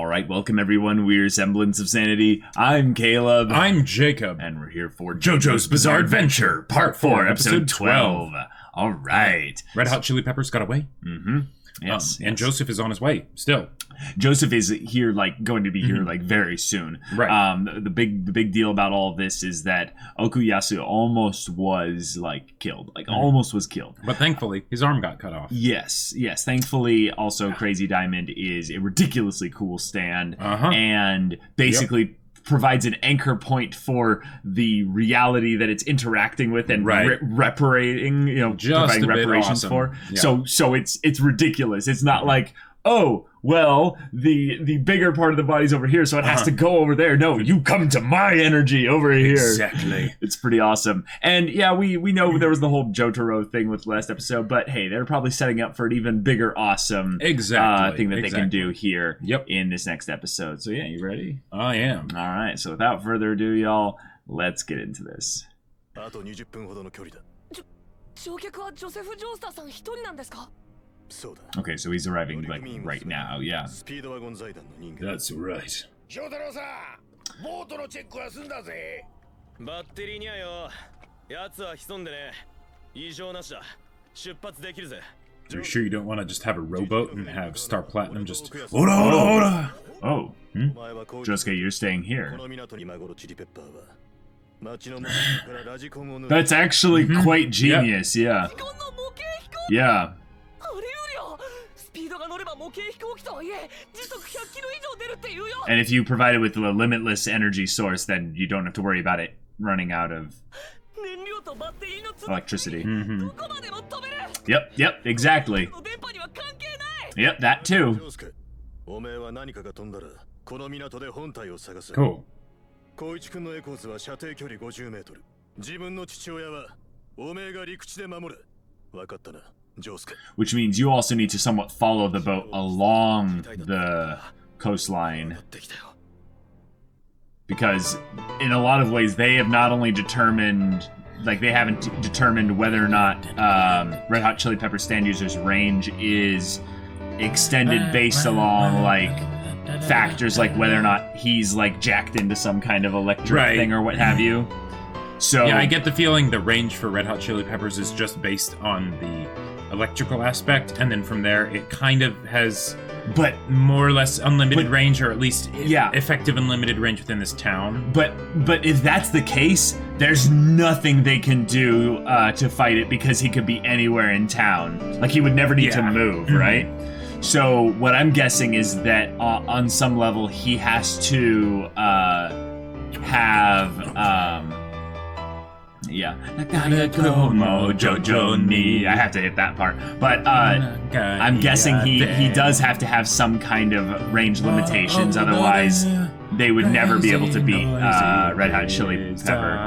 Alright, welcome everyone. We're Semblance of Sanity. I'm Caleb. I'm Jacob. And we're here for JoJo's Bizarre Adventure, Part 4, Episode 12. Alright. Red Hot Chili Peppers got away. Mm-hmm. Yes. And Joseph is on his way, still. Joseph is here, going to be here, very soon. Right. The big deal about all of this is that Okuyasu almost was, killed. Almost was killed. But thankfully, his arm got cut off. Yes. Thankfully, also, Crazy Diamond is a ridiculously cool stand. And basically provides an anchor point for the reality that it's interacting with and reparating, just providing reparations awesome. for. Yeah. So it's ridiculous. It's not like, oh, well, the bigger part of the body's over here, so it has to go over there. No, you come to my energy over here. Exactly. It's pretty awesome. And yeah, we know there was the whole Jotaro thing with the last episode, but hey, they're probably setting up for an even bigger awesome thing that they can do here in this next episode. So yeah, you ready? I am. All right, so without further ado, y'all, let's get into this. Okay, so he's arriving right now, yeah. That's right. Are you sure you don't want to just have a rowboat and have Star Platinum just... Oda! Oh, Josuke, you're staying here. That's actually quite genius, yeah. Yeah. And if you provide it with a limitless energy source, then you don't have to worry about it running out of electricity. Yep, exactly. Yep, that too. Cool. Which means you also need to somewhat follow the boat along the coastline. Because in a lot of ways, they have not only determined, they haven't determined whether or not Red Hot Chili Pepper stand users' range is extended based along, factors like whether or not he's, jacked into some kind of electric thing or what have you. So yeah, I get the feeling the range for Red Hot Chili Peppers is just based on the electrical aspect, and then from there it kind of has more or less unlimited range, or at least effective unlimited range within this town. But if that's the case, there's nothing they can do to fight it, because he could be anywhere in town. He would never need to move, right? So what I'm guessing is that on some level he has to have JoJo ni. I have to hit that part. But I'm guessing he does have to have some kind of range limitations, otherwise they would never be able to beat Red Hot Chili Pepper.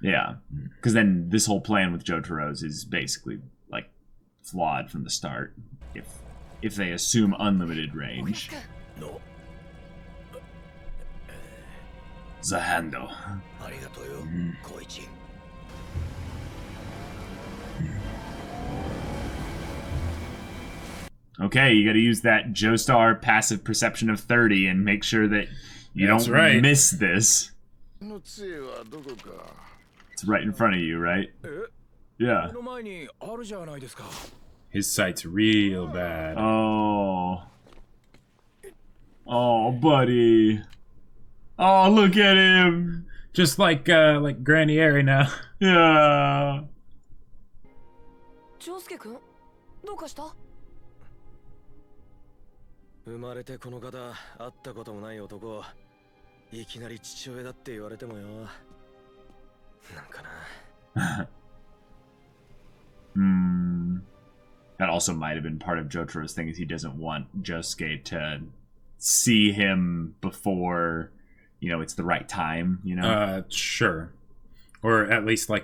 Yeah, because then this whole plan with Jotaro's is basically flawed from the start. If they assume unlimited range. Zahando. Okay, you gotta use that Joestar passive perception of 30 and make sure that you don't miss this. It's right in front of you, right? Yeah. His sight's real bad. Oh, buddy. Oh, look at him. Just like Granieri now. Yeah. Josuke-kun, どうかした? 生まれてこの方会ったこともない男、いきなり父親だって言われてもよ。なんかな。That also might have been part of Jotaro's thing, is he doesn't want Josuke to see him before, it's the right time, Sure. Or at least right.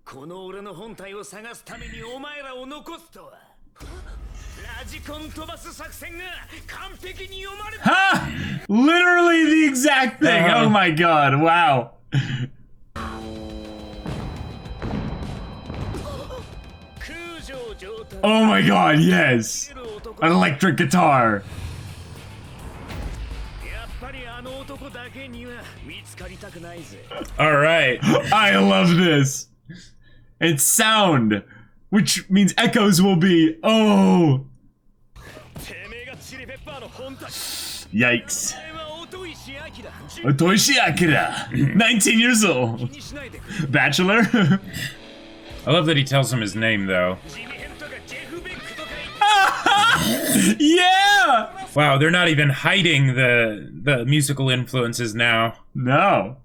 この俺の本体を探すためにお前らを残すとは。ラ Ha! Literally the exact thing. Oh my god! Wow. Oh my god! Yes. An electric guitar. All right. I love this. It's sound, which means echoes will be. Oh. Yikes. Otoshi Akira, 19 years old. Bachelor? I love that he tells him his name, though. Yeah! Wow, they're not even hiding the musical influences now. No.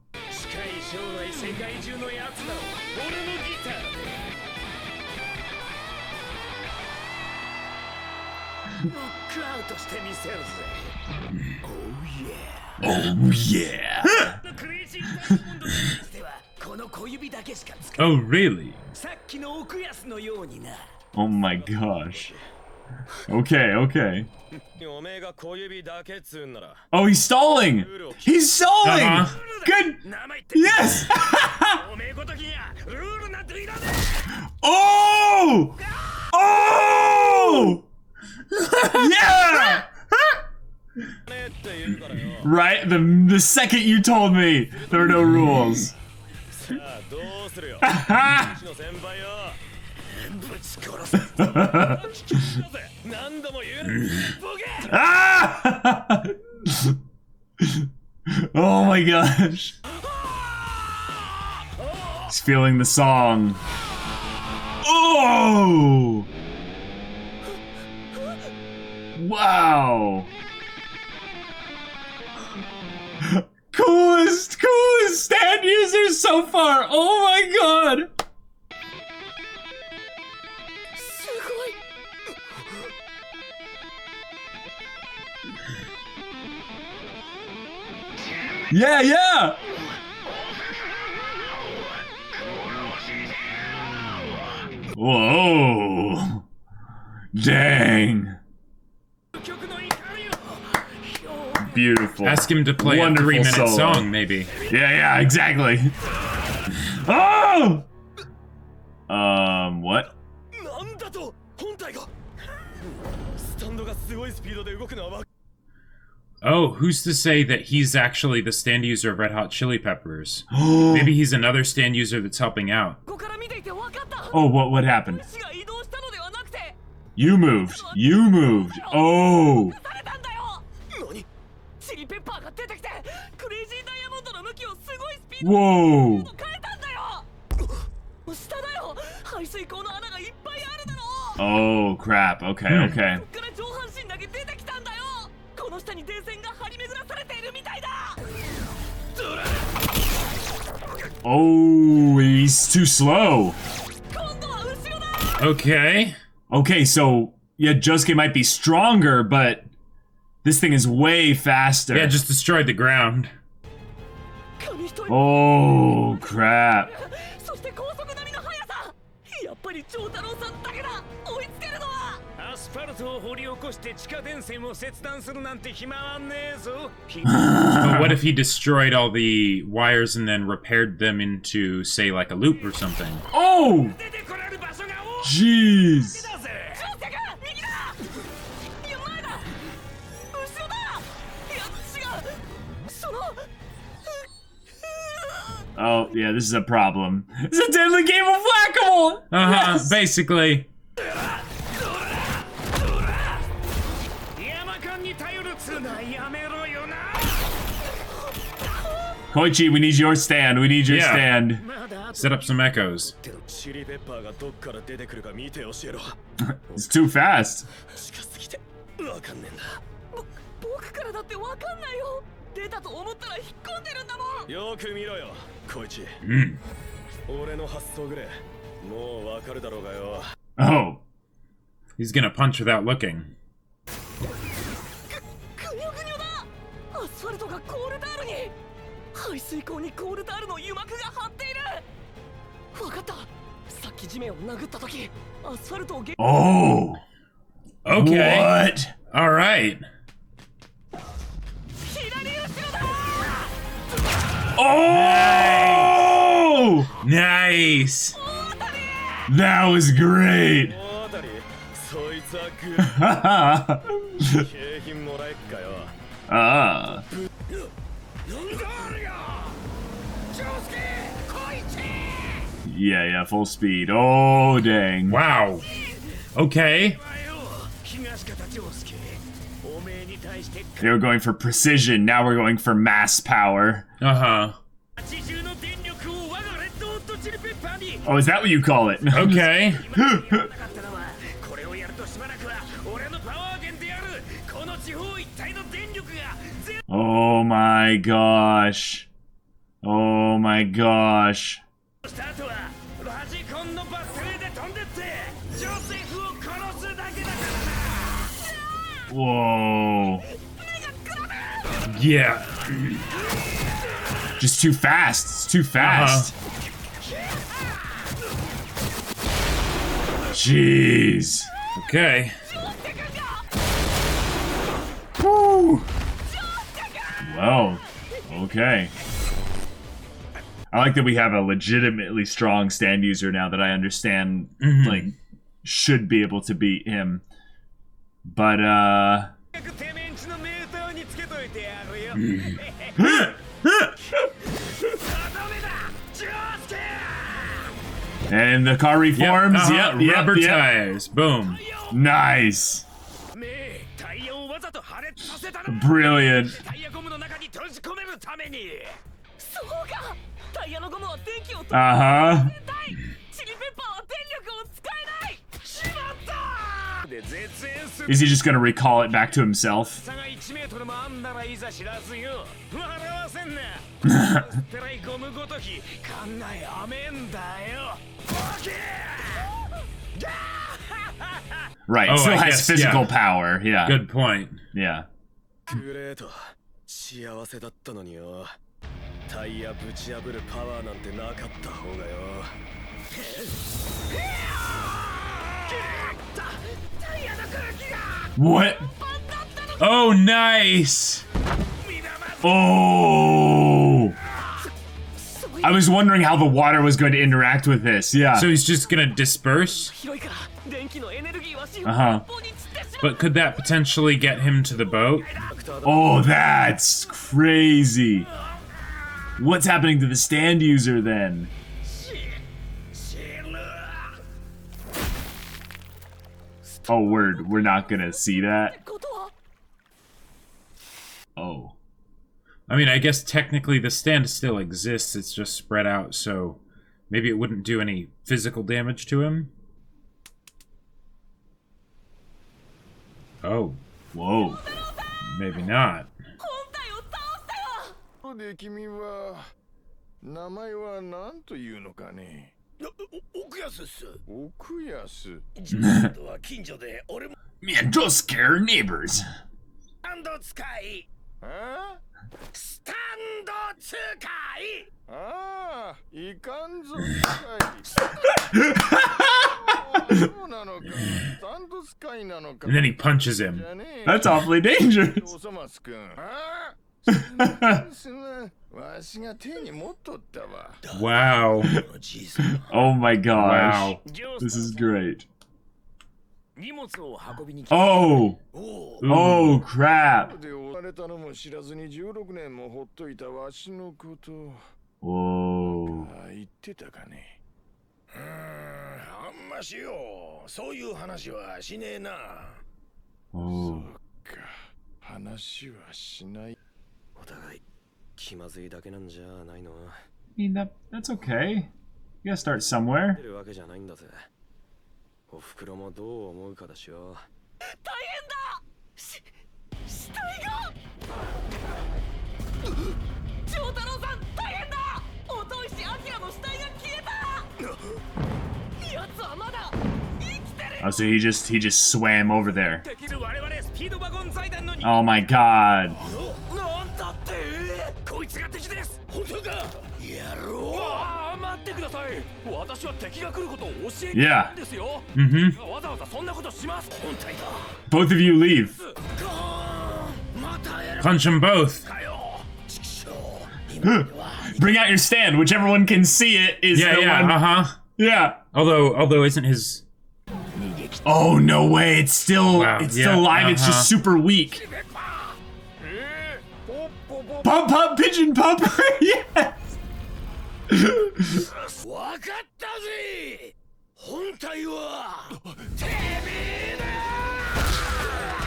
Oh yeah. Oh, really? Oh my gosh. Okay, okay. Oh, he's stalling! He's stalling! Good! Yes! Oh! Oh! Yeah! Right? The second you told me there were no rules. Oh my gosh. He's feeling the song. Oh! Wow. Coolest stand users so far. Oh my god. Yeah, yeah. Whoa. Dang. Beautiful. Ask him to play Wonderful a 3-minute solo. song, maybe. Yeah, exactly. Oh! What? Oh, who's to say that he's actually the stand user of Red Hot Chili Peppers? Maybe he's another stand user that's helping out. Oh, what happened? You moved. You moved. Oh. Whoa. Oh, crap. Okay, okay. Oh, he's too slow. Okay. Okay, so, yeah, Josuke might be stronger, but this thing is way faster. Yeah, just destroyed the ground. Oh, crap. But what if he destroyed all the wires and then repaired them into, say, like a loop or something? Oh! Jeez. Oh, yeah, this is a problem. This is a deadly game of whack-a-mole! Yes! Basically. Koichi, we need your stand. We need your stand. Set up some echoes. It's too fast. Oh. He's gonna punch without looking. Oh. Okay. What? All right. Oh! Nice. That was great. Ah. Yeah, full speed. Oh, dang. Wow. Okay. They were going for precision, now we're going for mass power. Uh-huh. Oh, is that what you call it? Okay. Oh my gosh. Oh my gosh. Whoa. Yeah. Just too fast. It's too fast. Jeez. Okay. Woo. Whoa. Okay. I like that we have a legitimately strong stand user now that I understand, like, should be able to beat him. But, and the car reforms. Yep, Rubber tires. Boom. Nice. Brilliant. Uh-huh. Is he just gonna recall it back to himself? Right, Oh, still I has guess, physical yeah. power, yeah. Good point. Yeah. What? Oh, nice. Oh! I was wondering how the water was going to interact with this, yeah. So he's just gonna disperse? Uh-huh. But could that potentially get him to the boat? Oh, that's crazy. What's happening to the stand user then? Oh, we're not gonna see that? Oh. I mean, I guess technically the stand still exists, it's just spread out, so maybe it wouldn't do any physical damage to him? Oh. Whoa. Maybe not. で君は名前は何というのかね。奥安っす。奥安。ジョーとは近所で俺も Me and Joe scare neighbors. スタンド使い。あスタンド使い。あ、いかんぞ。そうなのか。スタンド使いなのか。 And then he punches him. That's awfully dangerous. おそ松くん。ああ。わしが手に持っとったわ。 Wow. Oh my gosh. Wow. This is great. 荷物を運びに来た。 Oh! Oh, crap. で追われたのも知らずに16年もほっといたわしのこと。 Whoa. あ、言ってたかね。あんましよ。そういう話はしねえな。 Oh. か、話はしない。 お互い気まずいだけなんじゃないの。 I mean, that's okay. You gotta start somewhere. 出るわけじゃないんだぜ。お袋もどう思うかだしよ。大変だ。死体が。長太郎さん大変だ。音石明の死体が消えた。やつはまだ生きてる。 Oh, so he just swam over there. できる我々スピードワゴン財団のに。 Oh my god. なんだってこいつが敵です。本当か。やろう。待って。Yeah. Both of you leave. Punch them both. Bring out your stand. Whichever one can see it is the one. Yeah. Although isn't his... Oh, no way. It's still still alive. It's just super weak. Pump, pigeon, pump. Yes.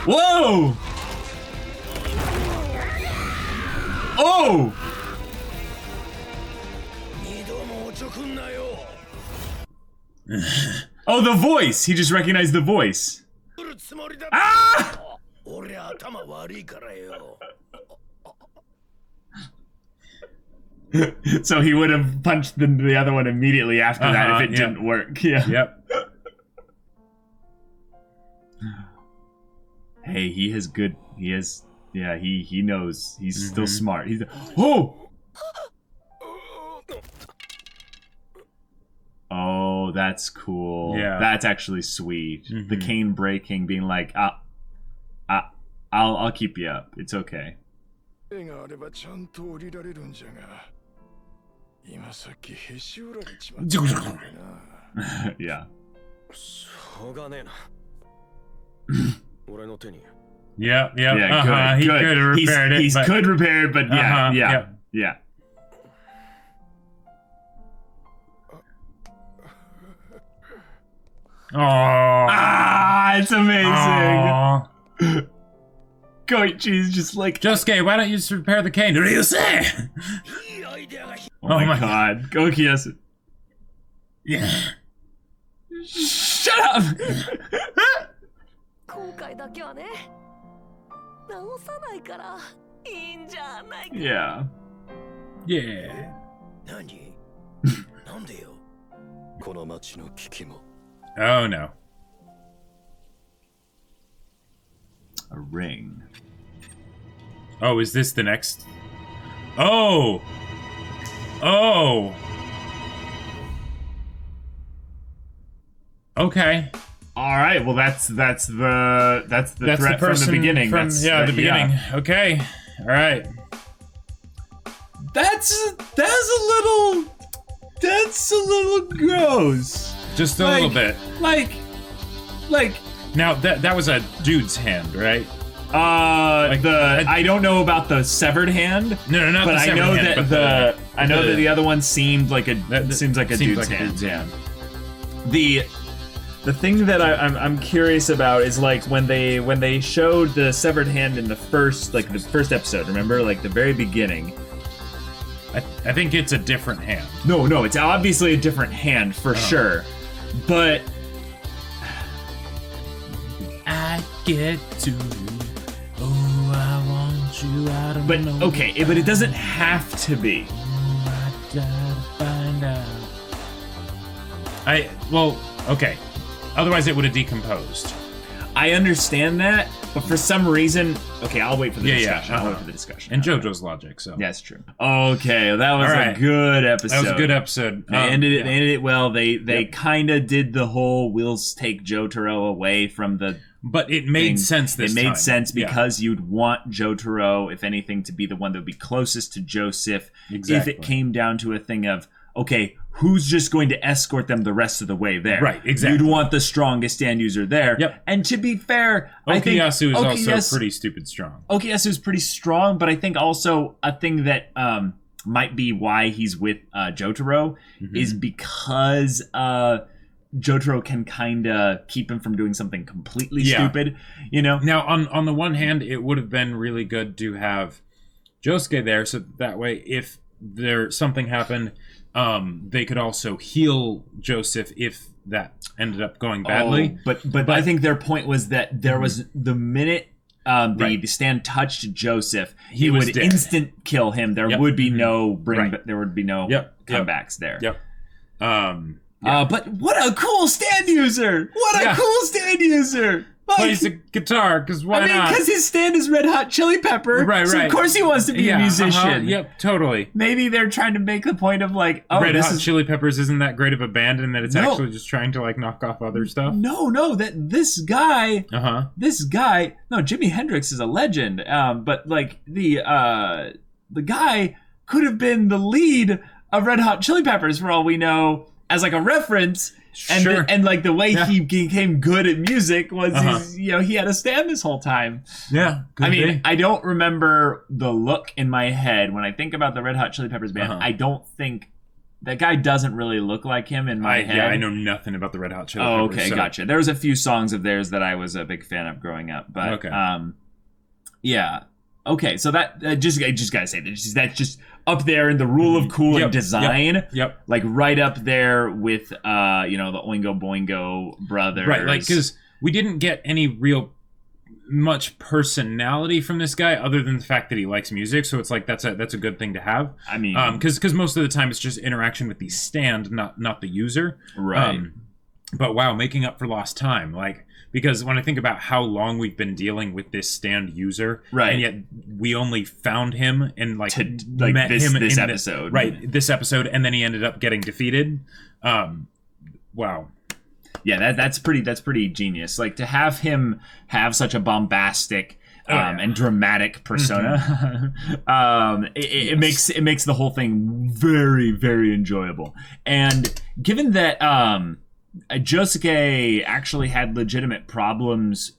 Whoa. Oh. Oh, the voice. He just recognized the voice. Ah! So he would have punched the other one immediately after that if it didn't work. Yeah. Yep. Hey, he has good. He has. Yeah, he knows. He's still smart. He's. Oh. Oh, that's cool. Yeah. That's actually sweet. The cane breaking, being like, I'll keep you up. It's okay. Yeah. Yeah. Yeah, He good. could have repaired it. He's could repair it, but yeah. Oh, it's amazing. Koichi's just like, Josuke, why don't you just repair the cane? What do you say? Oh my god. Okuyasu. Yeah. Shut up! Yeah. Yeah. Oh no. A ring. Oh, is this the next? Oh! Oh! Okay. All right. Well, that's the threat from the beginning. The beginning. Yeah. Okay. All right. That's a little gross. Just a little bit. Like. Now that was a dude's hand, right? I don't know about the severed hand. No, not the severed hand. But I know that the other one seemed like a dude's hand. Yeah. The thing that I'm curious about is like when they showed the severed hand in the first episode. Remember, like the very beginning. I think it's a different hand. No, it's obviously a different hand for sure, but. I get to you. Oh, I want you out of nowhere. Okay, but it doesn't have to be. I gotta find out. Okay. Otherwise, it would have decomposed. I understand that, but for some reason, okay, I'll wait for the discussion. I'll wait for the discussion. And JoJo's logic, so that's true. Okay, that was a good episode. That was a good episode. They ended it well. They kind of did the whole "we'll take Jotaro away from the." But it made sense this time. It made sense because you'd want Jotaro, if anything, to be the one that would be closest to Joseph. Exactly. If it came down to a thing of, okay, who's just going to escort them the rest of the way there? Right, exactly. You'd want the strongest stand user there. Yep. And to be fair, Okuyasu is also pretty stupid strong. Okuyasu is pretty strong, but I think also a thing that might be why he's with Jotaro is because Jotaro can kind of keep him from doing something completely stupid, you know? Now, on the one hand, it would have been really good to have Josuke there, so that way, if something happened, they could also heal Joseph if that ended up going badly. But I think their point was that there was the minute the stand touched Joseph, he would dead. Instant kill him. There would be no there would be no comebacks there. Yep. But what a cool stand user! What a cool stand user! plays the guitar, because why not? Because his stand is Red Hot Chili Pepper. Right. So of course he wants to be a musician. Yep, totally. Maybe they're trying to make the point of like, Red Hot Chili Peppers isn't that great of a band, and that it's actually just trying to like knock off other stuff. No, that this guy, no, Jimi Hendrix is a legend. But like the guy could have been the lead of Red Hot Chili Peppers for all we know, as like a reference. And and like the way he became good at music was he had a stand this whole time. Yeah. I don't remember the look in my head when I think about the Red Hot Chili Peppers band. I don't think that guy doesn't really look like him in my head. Yeah, I know nothing about the Red Hot Chili Peppers. Oh, okay, gotcha. There was a few songs of theirs that I was a big fan of growing up, but yeah. Okay, so that I just gotta say that's just up there in the rule of cool and design. Yep. Like right up there with the Oingo Boingo brothers. Right, like because we didn't get any real much personality from this guy other than the fact that he likes music. So it's like that's a good thing to have. I mean, because most of the time it's just interaction with the stand, not the user. Right. But wow, making up for lost time, like. Because when I think about how long we've been dealing with this stand user, and yet we only found him and met him in this episode, this episode, and then he ended up getting defeated. Wow, yeah, that's pretty genius. Like to have him have such a bombastic and dramatic persona, it makes the whole thing very, very enjoyable. And given that Josuke actually had legitimate problems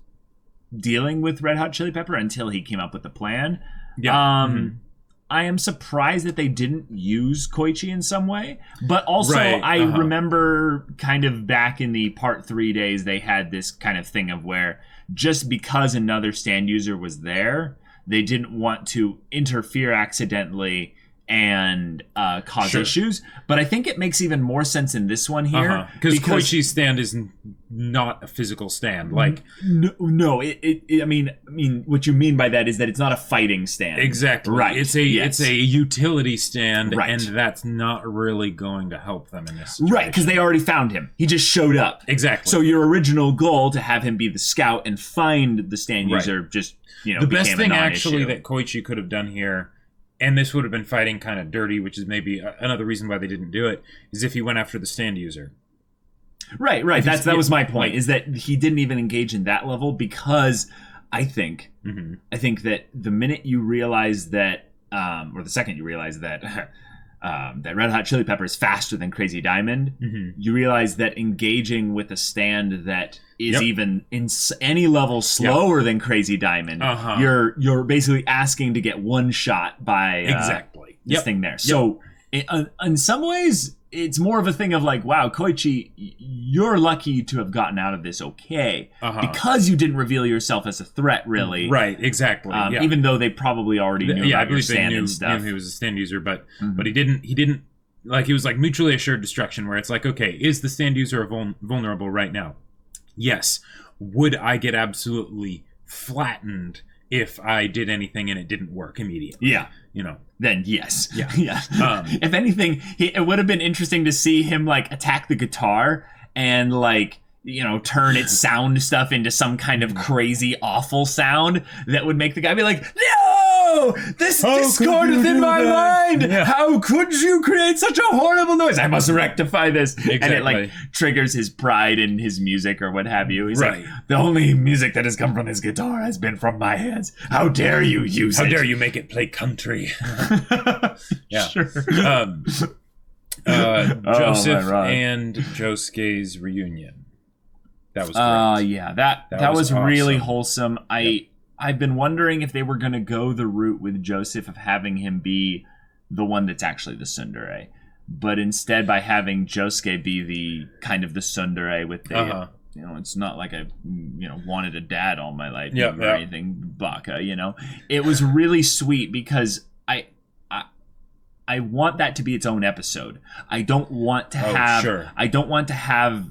dealing with Red Hot Chili Pepper until he came up with the plan. I am surprised that they didn't use Koichi in some way. But also, I remember kind of back in the Part 3 days, they had this kind of thing of where just because another stand user was there, they didn't want to interfere accidentally and cause issues. But I think it makes even more sense in this one here because Koichi's stand is not a physical stand. Like no, I mean, what you mean by that is that it's not a fighting stand. Exactly. Right. It's a utility stand, and that's not really going to help them in this situation. Right, because they already found him. He just showed up. Exactly. So your original goal to have him be the scout and find the stand user just the best thing actually that Koichi could have done here. And this would have been fighting kind of dirty, which is maybe another reason why they didn't do it, is if he went after the stand user. Right. That was my point, is that he didn't even engage in that level because I think that the minute you realize that, or the second you realize that that Red Hot Chili Pepper is faster than Crazy Diamond, you realize that engaging with a stand that is even in any level slower than Crazy Diamond, you're basically asking to get one shot by this thing there. So in some ways, it's more of a thing of like, wow, Koichi, you're lucky to have gotten out of this because you didn't reveal yourself as a threat, really. Right, exactly. Even though they probably already knew about your stand and stuff. Knew he was a stand user, but he didn't like, he was like mutually assured destruction, where it's like, okay, is the stand user vulnerable right now? Yes. Would I get absolutely flattened if I did anything and it didn't work immediately? Yeah. Then yes. Yeah. If anything, it would have been interesting to see him like attack the guitar and like, turn its sound stuff into some kind of crazy, awful sound that would make the guy be like, no! This discord within my mind! Yeah. How could you create such a horrible noise? I must rectify this. Exactly. And it like triggers his pride in his music or what have you. He's like, the only music that has come from this guitar has been from my hands. How dare you use it? How dare you make it play country? Yeah. Sure. Joseph and Josuke's reunion. That was great. Yeah, that was awesome. Really wholesome. I've been wondering if they were going to go the route with Joseph of having him be the one that's actually the tsundere, but instead by having Josuke be the kind of the tsundere with the it's not like I wanted a dad all my life or anything baka, It was really sweet because I want that to be its own episode. I don't want to have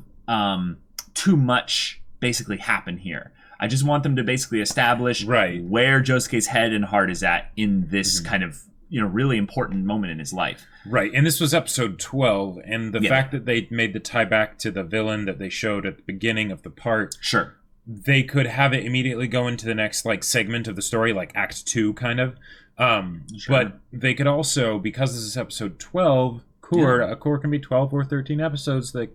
too much basically happen here. I just want them to basically establish where Josuke's head and heart is at in this kind of really important moment in his life. Right, and this was episode 12, and the fact that they made the tie back to the villain that they showed at the beginning of the part. Sure. they could have it immediately go into the next like segment of the story, like Act 2 kind of. But they could also, because this is episode 12, a core can be 12 or 13 episodes. That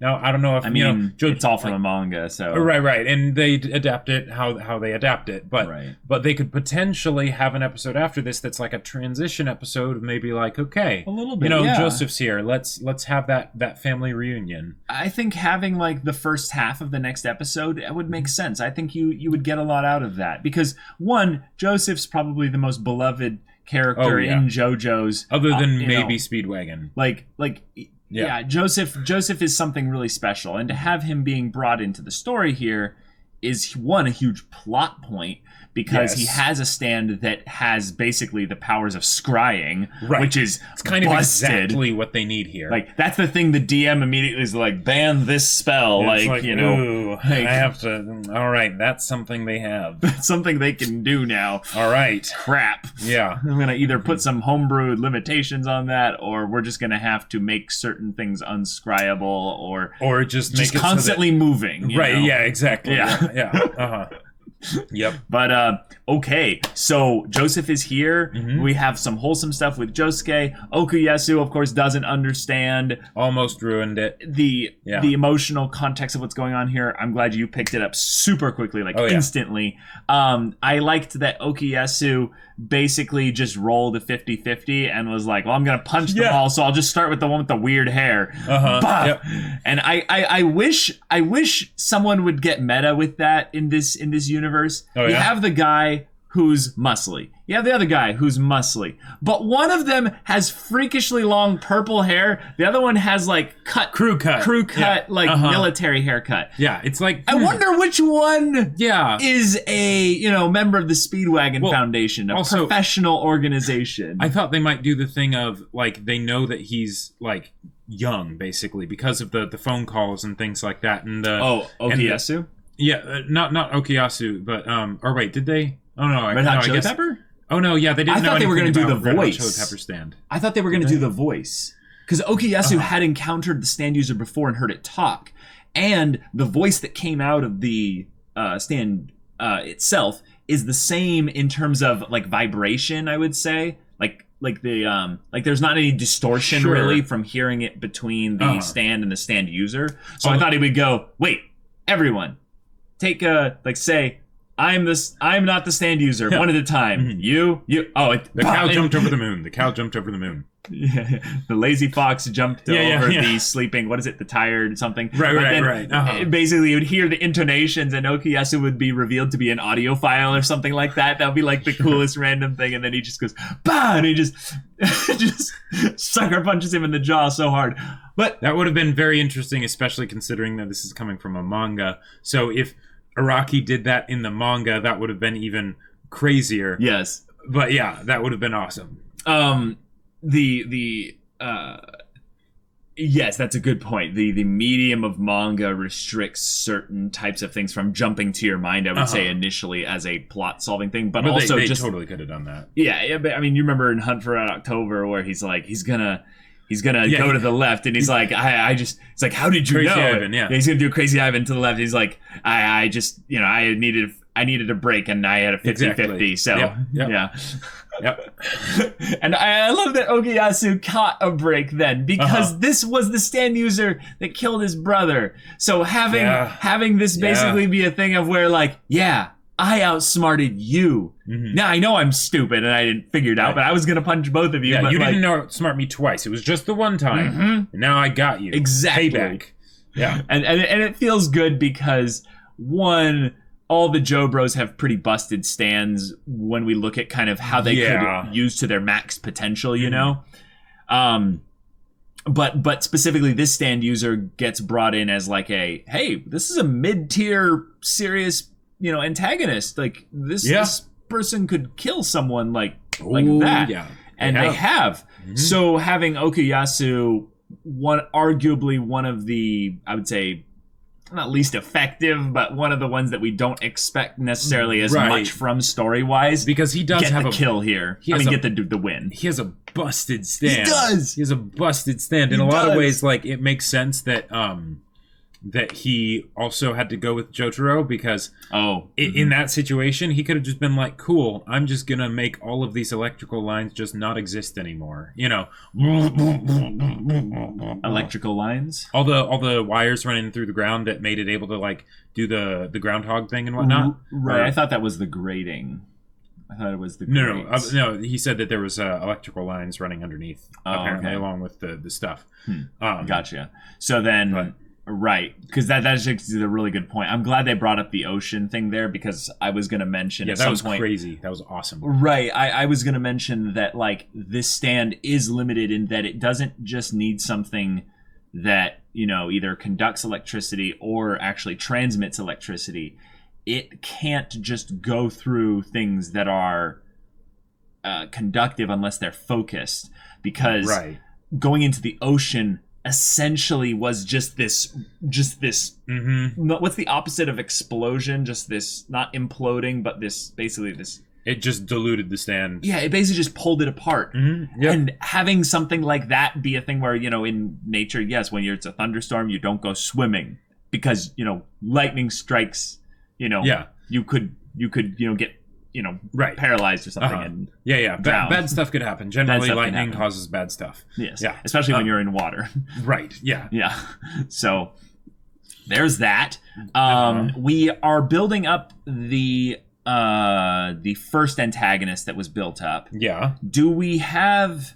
I don't know if it's all from a manga, so right, and they adapt it how they adapt it, but they could potentially have an episode after this that's like a transition episode, maybe like a little bit, Joseph's here, let's have that family reunion. I think having like the first half of the next episode would make sense. I think you would get a lot out of that because one, Joseph's probably the most beloved character in JoJo's, other than maybe Speedwagon. Joseph is something really special, and to have him being brought into the story here is one, a huge plot point, because he has a stand that has basically the powers of scrying, which is it's kind busted. Of exactly what they need here. Like that's the thing the DM immediately is like, ban this spell. Ooh, I have to. All right, that's something they have. That's something they can do now. All right, crap. Yeah, I'm gonna either put some homebrewed limitations on that, or we're just gonna have to make certain things unscryable, or just make it constantly so that, moving. Right? know? Yeah. Exactly. Yeah. Yep. But okay, so Joseph is here. We have some wholesome stuff with Josuke. Okuyasu, of course, doesn't understand. Almost ruined it. The emotional context of what's going on here. I'm glad you picked it up super quickly, instantly. I liked that Okuyasu basically just rolled a 50-50 and was like, well, I'm gonna punch them all, so I'll just start with the one with the weird hair. Yep. And I wish someone would get meta with that in this universe. You have the guy who's muscly. You have the other guy who's muscly. But one of them has freakishly long purple hair. The other one has like crew cut, military haircut. Yeah, it's like I wonder which one is a, member of the Speedwagon Foundation, a professional organization. I thought they might do the thing of like they know that he's like young basically because of the phone calls and things like that and the Okuyasu? Not Okuyasu, but or wait, did they? Oh no, Red Hot Chili Pepper? Oh no, yeah, they didn't. I thought they were going to do the Red voice. Hot Chili Pepper stand. I thought they were going to do the voice because Okuyasu had encountered the stand user before and heard it talk, and the voice that came out of the stand itself is the same in terms of like vibration. I would say like there's not any distortion really from hearing it between the stand and the stand user. So I thought he would go, wait, everyone, take say. I'm not the stand user. One at a time. You. Oh, the cow jumped over the moon. The cow jumped over the moon. Yeah, the lazy fox jumped over the sleeping. What is it? The tired something. Right. Basically, you would hear the intonations, and Okuyasu would be revealed to be an audio file or something like that. That would be like the coolest random thing. And then he just goes, bah! And he just sucker punches him in the jaw so hard. But that would have been very interesting, especially considering that this is coming from a manga. So if Araki did that in the manga, that would have been even crazier. Yes. But yeah, that would have been awesome. Yes, that's a good point. The medium of manga restricts certain types of things from jumping to your mind, I would say initially as a plot solving thing, but also they just totally could have done that. Yeah, but I mean, you remember in Hunt for Red October where he's gonna go to the left, and he's like, it's like, how did you Crazy know? Ivan, yeah. He's gonna do Crazy Ivan to the left. He's like, I needed a break, and I had a 50-50. So Yep. And I love that Okuyasu caught a break then, because this was the stand user that killed his brother. So having this basically be a thing of where like, I outsmarted you. Now I know I'm stupid and I didn't figure it out, but I was gonna punch both of you. Yeah, but you didn't outsmart me twice. It was just the one time. And now I got you. Exactly. Payback. Yeah. And it feels good because one, all the Joe Bros have pretty busted stands when we look at kind of how they could use to their max potential, you know? But specifically this stand user gets brought in as like hey, this is a mid-tier serious, antagonist. Like this person could kill someone like that. Yeah. And they have. So having Okuyasu, arguably one of the, I would say, not least effective, but one of the ones that we don't expect necessarily as much from story-wise. Because he does have a kill here. Get the win. He has a busted stand. He does! He has a busted stand. In a lot of ways, like, it makes sense that that he also had to go with Jotaro because in that situation, he could have just been like, cool, I'm just going to make all of these electrical lines just not exist anymore. You know, electrical lines? All the wires running through the ground that made it able to like do the groundhog thing and whatnot. Right. I thought that was the grating. I thought it was the grates. No. He said that there was electrical lines running underneath, apparently, along with the stuff. Gotcha. So then... Right, because that's actually a really good point. I'm glad they brought up the ocean thing there because I was going to mention at some point... crazy. That was awesome. Right, I was going to mention that like this stand is limited in that it doesn't just need something that, you know, either conducts electricity or actually transmits electricity. It can't just go through things that are conductive unless they're focused, because going into the ocean essentially was just this what's the opposite of explosion? Just this, not imploding, but this basically this, it just diluted the stand. Yeah, it basically just pulled it apart. And having something like that be a thing where, you know, in nature, yes, when it's a thunderstorm, you don't go swimming because, you know, lightning strikes, you know, you could you know, get, you know, paralyzed or something. And bad stuff could happen. Generally, lightning causes bad stuff. Yes. Yeah. Especially when you're in water. Right. Yeah. Yeah. So there's that. We are building up the first antagonist that was built up. Yeah. Do we have...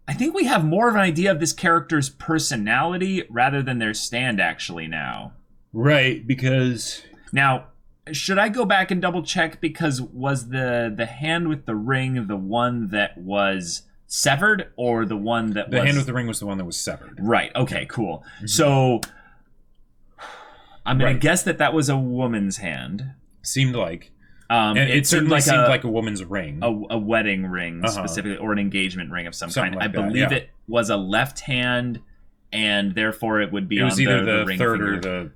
I think we have more of an idea of this character's personality rather than their stand actually now. Right, because... Now... Should I go back and double check, because was the hand with the ring the one that was severed, or the one that the hand with the ring was the one that was severed? Right. Okay. Cool. So I'm gonna guess that was a woman's hand. Seemed like. And it certainly seemed like a woman's ring, a wedding ring specifically, or an engagement ring of some kind. Like I believe it was a left hand, and therefore it would be. It was on either the the ring third finger. or the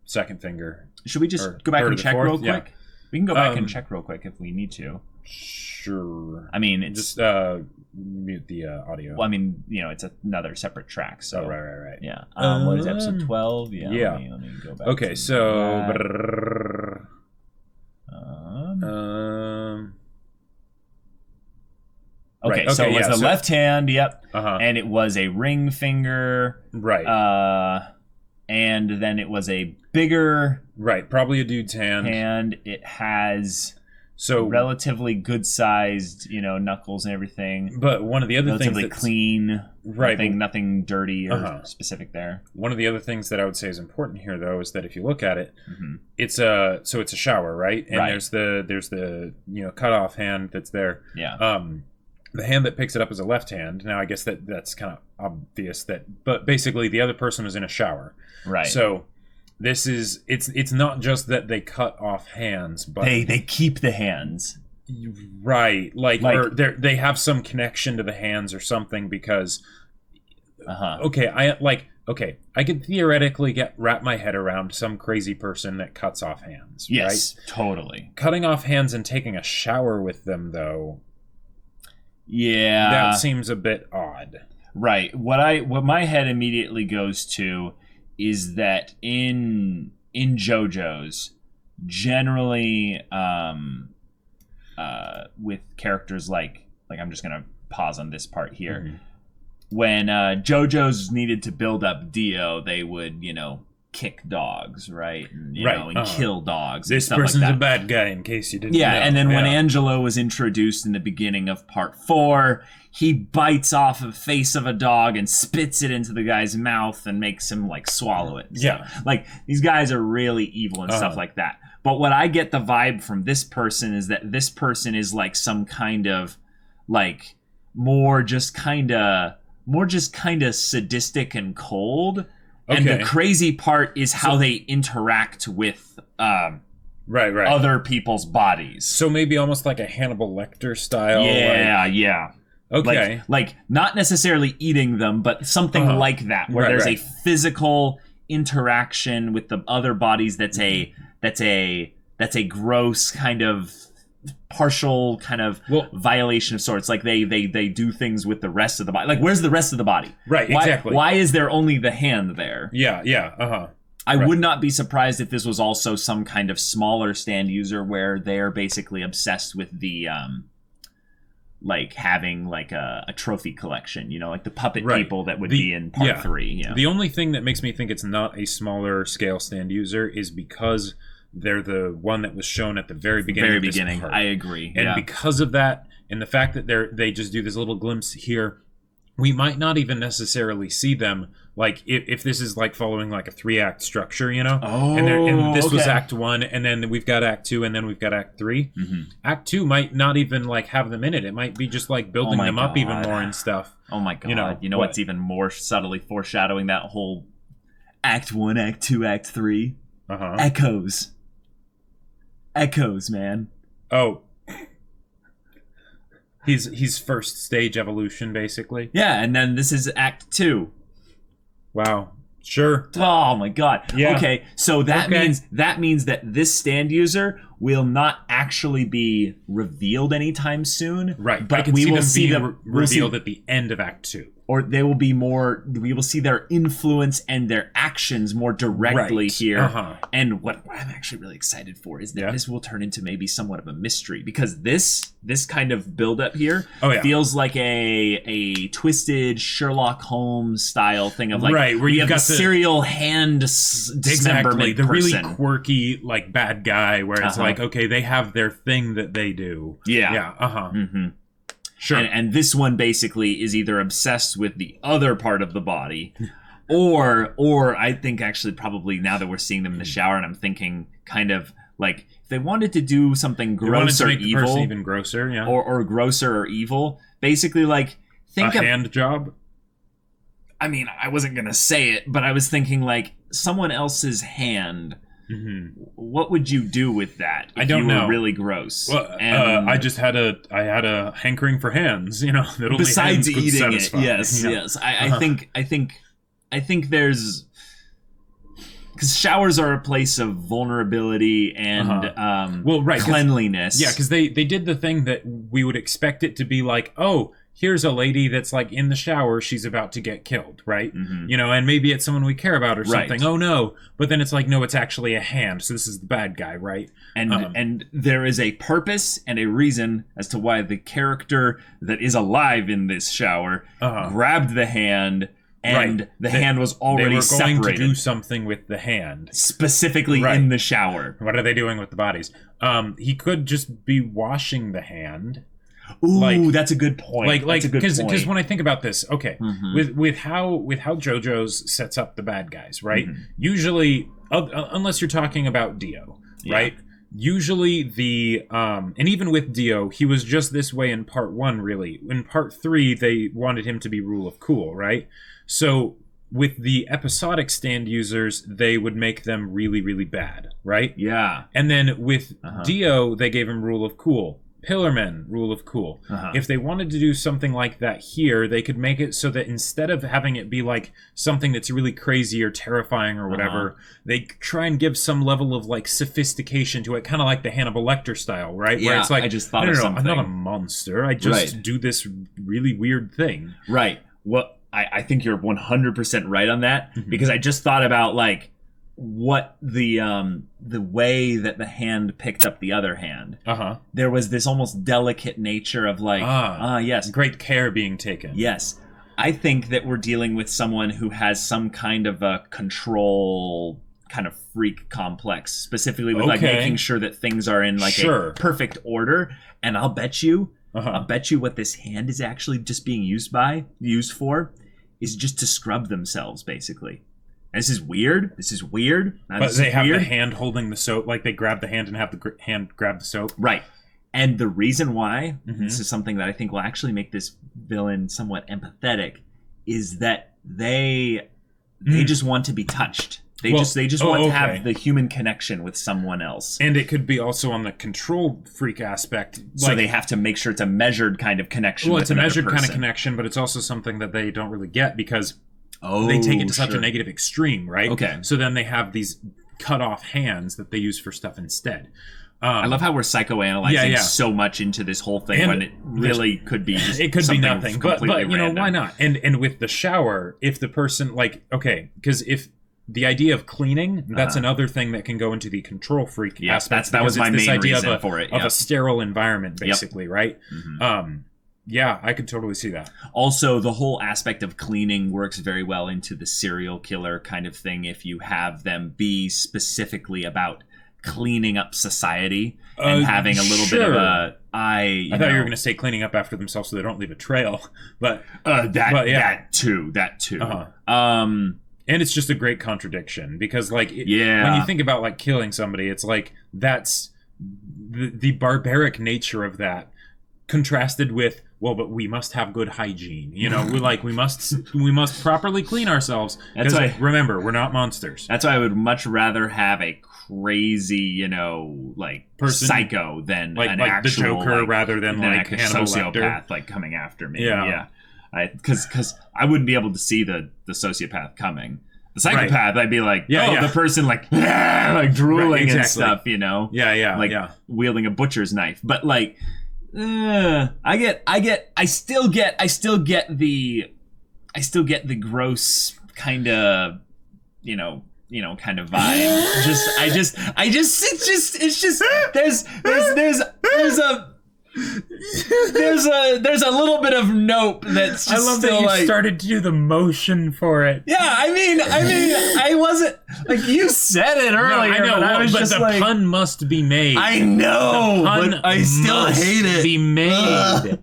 second finger. Should we just go back and check real quick? Yeah. We can go back and check real quick if we need to. Sure. I mean, it's... Just mute the audio. Well, I mean, you know, it's another separate track, so... Oh, right. Yeah. What is episode 12? Yeah. Let me go back okay, to so... Okay, so it was the left hand, and it was a ring finger. Right. And then it was a bigger... Right, probably a dude's hand. And it has relatively good-sized, you know, knuckles and everything. But one of the other things that's... clean. Right. Nothing dirty or specific there. One of the other things that I would say is important here, though, is that if you look at it, it's a shower, right? And there's the you know, cut-off hand that's there. Yeah. The hand that picks it up is a left hand. Now, I guess that's kind of obvious but basically the other person is in a shower. Right. So this is it's not just that they cut off hands, but they keep the hands. Right. Like or they have some connection to the hands or something, because I could theoretically wrap my head around some crazy person that cuts off hands. Yes, right? Totally. Cutting off hands and taking a shower with them, though. Yeah, that seems a bit odd. Right. What my head immediately goes to is that in JoJo's, generally with characters like I'm just gonna pause on this part here. When JoJo's needed to build up Dio, they would, you know, kick dogs, right? And, you know, and kill dogs. This person's a bad guy, in case you didn't know. And then when Angelo was introduced in the beginning of part 4, he bites off the face of a dog and spits it into the guy's mouth and makes him, like, swallow it. So, like, these guys are really evil and stuff like that. But what I get the vibe from this person is that this person is, like, some kind of, like, more just kind of sadistic and cold. And the crazy part is how they interact with other people's bodies. So maybe almost like a Hannibal Lecter style. Yeah. Okay. Like not necessarily eating them, but something like that, where there's a physical interaction with the other bodies that's a gross kind of partial kind of violation of sorts. Like they do things with the rest of the body. Like, where's the rest of the body? Right, exactly. Why is there only the hand there? Yeah. I would not be surprised if this was also some kind of smaller stand user where they're basically obsessed with the like having like a trophy collection, you know, like the puppet people that would be in part 3. Yeah. The only thing that makes me think it's not a smaller scale stand user is because they're the one that was shown at the very beginning. Very beginning. I agree. And because of that, and the fact that they just do this little glimpse here, we might not even necessarily see them. Like if this is like following like a 3-act structure, you know, and this was Act 1, and then we've got Act 2, and then we've got Act 3. Mm-hmm. Act 2 might not even like have them in it. It might be just like building them up even more and stuff. Oh my god! You know what's even more subtly foreshadowing that whole Act 1, Act 2, Act 3? Echoes. Echoes, man. Oh. He's first stage evolution, basically. Yeah, and then this is Act 2. Wow. Sure. Oh my god. Yeah. Okay, so that means that this stand user will not actually be revealed anytime soon. Right. But we will see them revealed at the end of Act 2. Or they will be more. We will see their influence and their actions more directly here. And what I'm actually really excited for is that this will turn into maybe somewhat of a mystery, because this kind of build-up here feels like a twisted Sherlock Holmes style thing of like where you have the serial hand dismemberment the person. Really quirky like bad guy where it's like, okay, they have their thing that they do. Sure. And this one basically is either obsessed with the other part of the body, or I think actually probably now that we're seeing them in the shower, and I'm thinking kind of like if they wanted to do something gross or evil, the person even grosser, or grosser or evil, basically like think of hand job. I mean, I wasn't gonna say it, but I was thinking like someone else's hand. Mm-hmm. What would you do with that? If I don't know. Were really gross. Well, I just had a hankering for hands, you know. That only besides hands eating it, yes. I think there's because showers are a place of vulnerability and cleanliness. Yeah, because they did the thing that we would expect it to be like, oh, here's a lady that's like in the shower, she's about to get killed, right? Mm-hmm. You know, and maybe it's someone we care about or something. Oh no. But then it's like, no, it's actually a hand, so this is the bad guy, right? And there is a purpose and a reason as to why the character that is alive in this shower grabbed the hand, and the hand was already separated. They were going to do something with the hand. Specifically in the shower. What are they doing with the bodies? He could just be washing the hand. Ooh, that's a good point. Because when I think about this, with how JoJo's sets up the bad guys, right? Mm-hmm. Usually, unless you're talking about Dio, right? Usually and even with Dio, he was just this way in part 1, really. In part 3, they wanted him to be rule of cool, right? So with the episodic stand users, they would make them really, really bad, right? Yeah. And then with Dio, they gave him rule of cool. Pillarmen, rule of cool. If they wanted to do something like that here, they could make it so that instead of having it be like something that's really crazy or terrifying or whatever, they try and give some level of like sophistication to it, kind of like the Hannibal Lecter style, right? Yeah, where it's like, I just thought of something. I'm not a monster. I just do this really weird thing. Right. Well, I think you're 100% right on that, because I just thought about like what the way that the hand picked up the other hand. There was this almost delicate nature of like, yes, great care being taken. Yes. I think that we're dealing with someone who has some kind of a control kind of freak complex, specifically with like making sure that things are in like a perfect order. And I'll bet you what this hand is actually just being used for is just to scrub themselves, basically. And this is weird. But they have the hand holding the soap, like they grab the hand and have the hand grab the soap. Right. And the reason why, this is something that I think will actually make this villain somewhat empathetic, is that they just want to be touched. They just want to have the human connection with someone else. And it could be also on the control freak aspect. So they have to make sure it's a measured kind of connection. Well, it's a measured kind of connection, but it's also something that they don't really get because they take it to such a negative extreme, right? Okay. So then they have these cut off hands that they use for stuff instead. I love how we're psychoanalyzing so much into this whole thing when it really could be just it could be nothing, but random. Why not? And with the shower, if the person because if the idea of cleaning, that's another thing that can go into the control freak aspect. That was my main idea reason for it. Of a sterile environment, basically, right? Mm-hmm. Yeah, I could totally see that. Also, the whole aspect of cleaning works very well into the serial killer kind of thing if you have them be specifically about cleaning up society and having a little bit of a... I thought you were going to say cleaning up after themselves so they don't leave a trail, but... That too. And it's just a great contradiction because, like, when you think about, like, killing somebody, it's like, that's the barbaric nature of that contrasted with, well, but we must have good hygiene. You know, we must properly clean ourselves. That's why, remember, we're not monsters. That's why I would much rather have a crazy, person, psycho than an actual the Joker, rather than like a sociopath Lecter. Like coming after me. Yeah. Because I wouldn't be able to see the sociopath coming. The psychopath, I'd be like, the person like drooling and stuff, you know? Wielding a butcher's knife. But like, I still get the gross kind of, kind of vibe. There's a little bit of nope that's just I love that you started to do the motion for it. Yeah, I mean, I wasn't like you said it earlier. No, I know, but the pun must be made. I know, but I still hate it. Be made.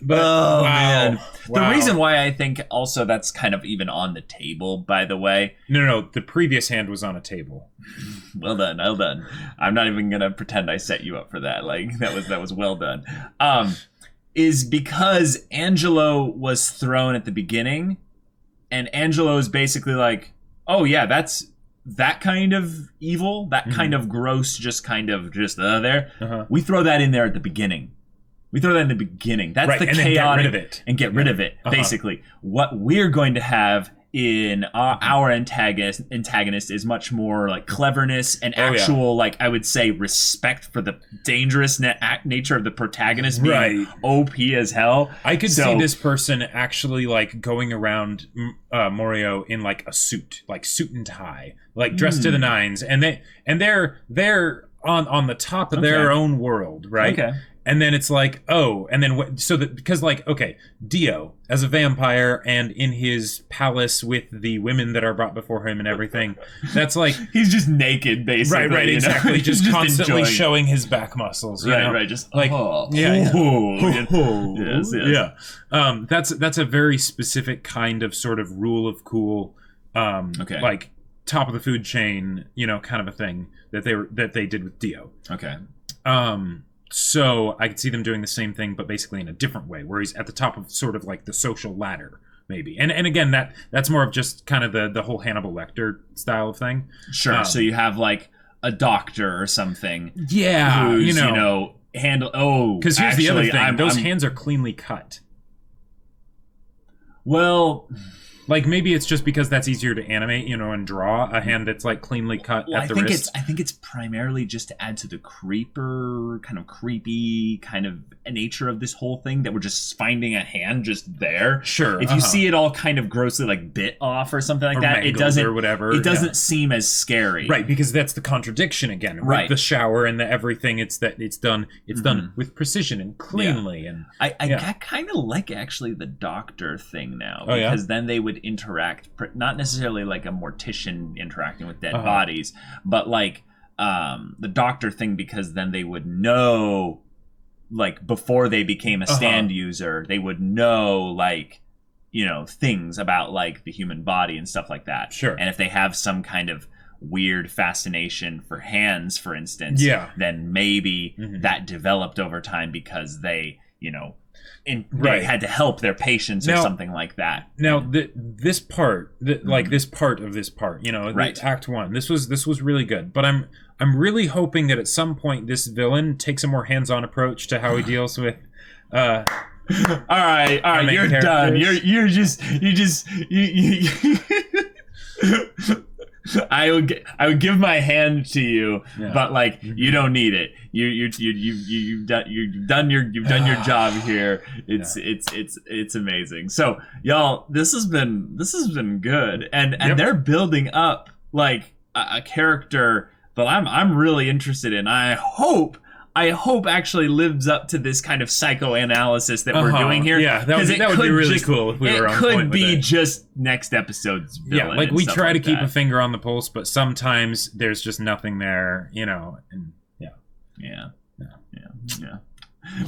But wow. Man. Wow. The reason why I think also that's kind of even on the table, by the way. No. The previous hand was on a table. Well done. I'm not even gonna pretend I set you up for that. Like that was well done. Is because Angelo was thrown at the beginning, and Angelo is basically like, oh yeah, that's that kind of evil, that kind of gross, just there. We throw that in there at the beginning. That's the chaotic, and get rid of it. And get rid of it, basically. What we're going to have in our antagonist is much more like cleverness and actual, like I would say, respect for the dangerous nature of the protagonist being OP as hell. I could see this person actually like going around Morio in like a suit and tie, like dressed to the nines, and they're on the top of their own world, right? Okay. And then it's like, because Dio as a vampire and in his palace with the women that are brought before him and everything, that's like he's just naked, basically. Right, exactly. Just constantly showing his back muscles. Right. Just like, yes. That's a very specific kind of sort of rule of cool, like top of the food chain, kind of a thing that they did with Dio. Okay. So I could see them doing the same thing, but basically in a different way, where he's at the top of sort of like the social ladder, maybe. And again, that's more of just kind of the whole Hannibal Lecter style of thing. Sure. So you have like a doctor or something. Yeah. Who's, handle. Oh, because here's the other thing: those hands are cleanly cut. Well. Like maybe it's just because that's easier to animate, and draw a hand that's like cleanly cut at the wrist. I think it's primarily just to add to the creepy kind of nature of this whole thing that we're just finding a hand just there. Sure. If you see it all kind of grossly like bit off or something like or that, it doesn't or whatever. It doesn't seem as scary. Right, because that's the contradiction again. Right. The shower and the everything. It's done with precision and cleanly. And I kind of like actually the doctor thing now because then they would interact, not necessarily like a mortician interacting with dead bodies, but like the doctor thing, because then they would know, like before they became a stand user, they would know like things about like the human body and stuff like that. Sure. And if they have some kind of weird fascination for hands, for instance, then maybe that developed over time because they they had to help their patients or something like that. Now, this part, this part of this part, Act 1, this was really good. But I'm really hoping that at some point this villain takes a more hands-on approach to how he deals with. All right, you're done. You I would give my hand to you, but like you don't need it. You've done your job here. It's amazing. So y'all, this has been good, and they're building up like a character that I'm really interested in. I hope actually lives up to this kind of psychoanalysis that we're doing here. Yeah, that would be really cool if we were on point with it. It could be just next episode's villain. Yeah, like we try to keep a finger on the pulse, but sometimes there's just nothing there, you know. And yeah.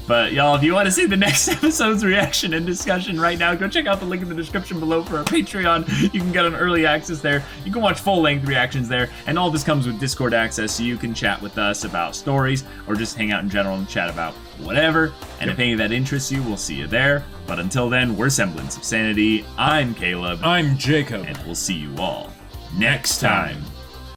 But y'all, if you want to see the next episode's reaction and discussion right now, go check out the link in the description below for our Patreon. You can get on early access there. You can watch full-length reactions there, and all this comes with Discord access, so you can chat with us about stories or just hang out in general and chat about whatever. And if any of that interests you, we'll see you there. But until then, we're Semblance of Sanity. I'm Caleb. I'm Jacob. And we'll see you all next time.